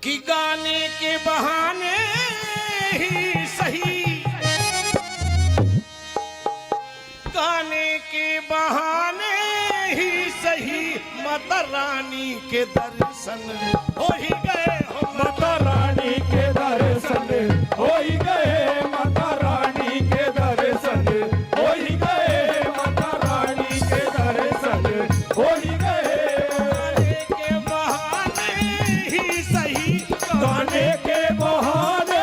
कि गाने के बहाने ही सही, गाने के बहाने ही सही माता रानी के दर्शन हो ही गए हो, माता रानी के दर्शन हो ही गए, माता रानी के दर्शन हो ही गए, माता रानी के दर्शन हो ही गए। गाने के बहाने ही सही, गाने के बहाने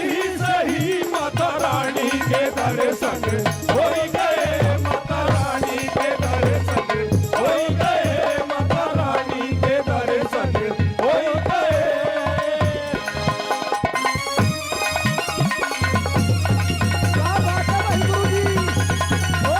ही सही माता रानी के दर्शन हो ही गए, माता रानी के दर्शन हो ही गए, माता रानी के दर्शन हो ही गए। क्या बात है भाई गुरुजी, ओ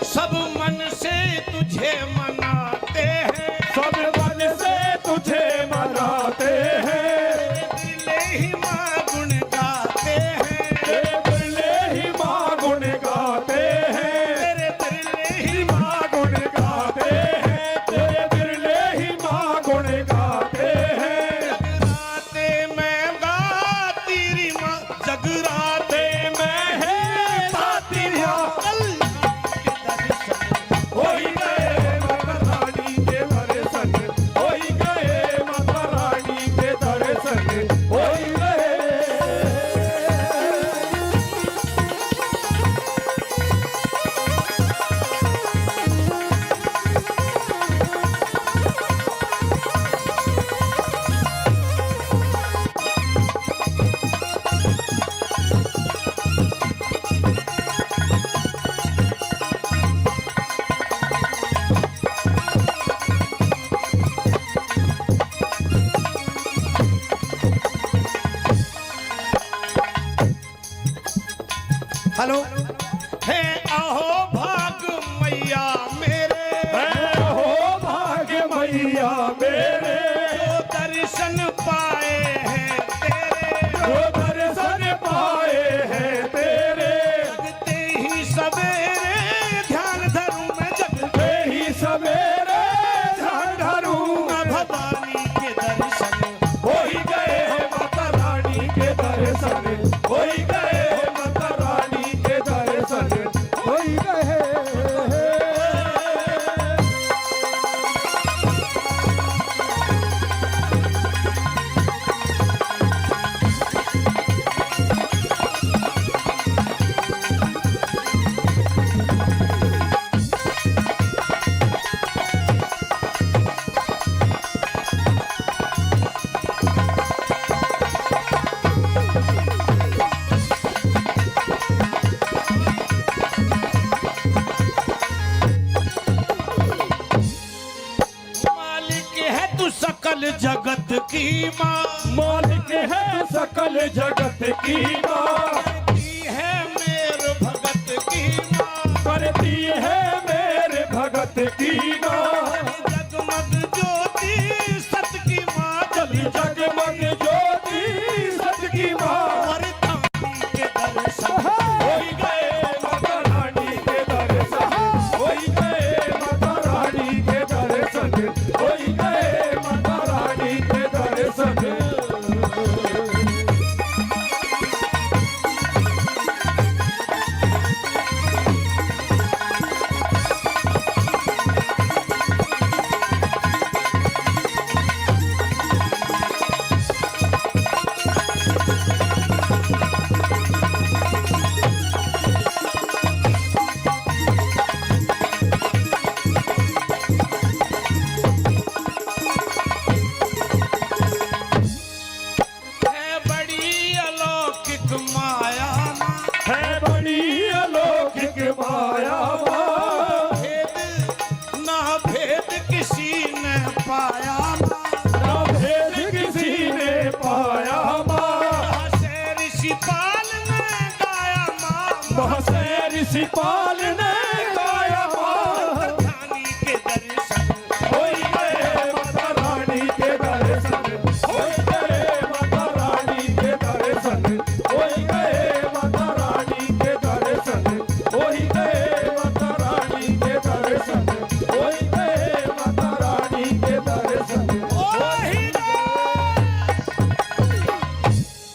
सब मन से तुझे मनाते हैं, सब मन से तुझे मनाते हैं, दिले ही माँ गुण गाते हैं, तेरे दिले ही माँ गुण गाते हैं, तेरे दिले ही ही माँ गुण गाते हैं, तेरे दिले ही माँ गुण गाते हैं। जगराते में गाती री माँ, जगराते में है गाती री माँ, हो ही गए माता रानी के दर्शन हो ही गए, माता रानी के दर्शन हो ही गए। हेलो है अहो भाग मैया मेरे, हो भाग्य मैया मेरे, जो दर्शन पाए हैं तेरे, जो दर्शन पाए हैं तेरे, जगते ही सवेरे ध्यान धरूं मैं, जगते जगते ही सवेरे ध्यान धरूं माँ भवानी के दर्शन हो ही गए, माता रानी के दर्शन हो ही गए, माता रानी के दर्शन हो ही गए। मालिक है तू सकल जगत की माँ, मालिक है सकल जगत की माँ, करती है मेर भगत की माँ, करती है मेरे भगत की माँ, जगमग ज्योति सत की माँ, जली जगमग ज्योति सत की माँ। वरदानी के दर्शन हो ही गए माता रानी के दर्शन हो ही गए, माता रानी के दर्शन हो ही गए, माता रानी के दर्शन। पाल ने गाया रानी के दर्शन होई गए माता रानी के दर्शन होई गए माता रानी के दर्शन होई गए माता रानी के दर्शन होई गए माता रानी के दर्शन होई गए माता रानी के दर्शन ओही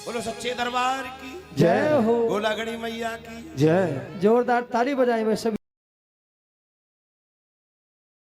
बोलो सच्चे दरबार की जय हो गोलागड़ी मैया की जय। जोरदार ताली बजाएं वे सभी।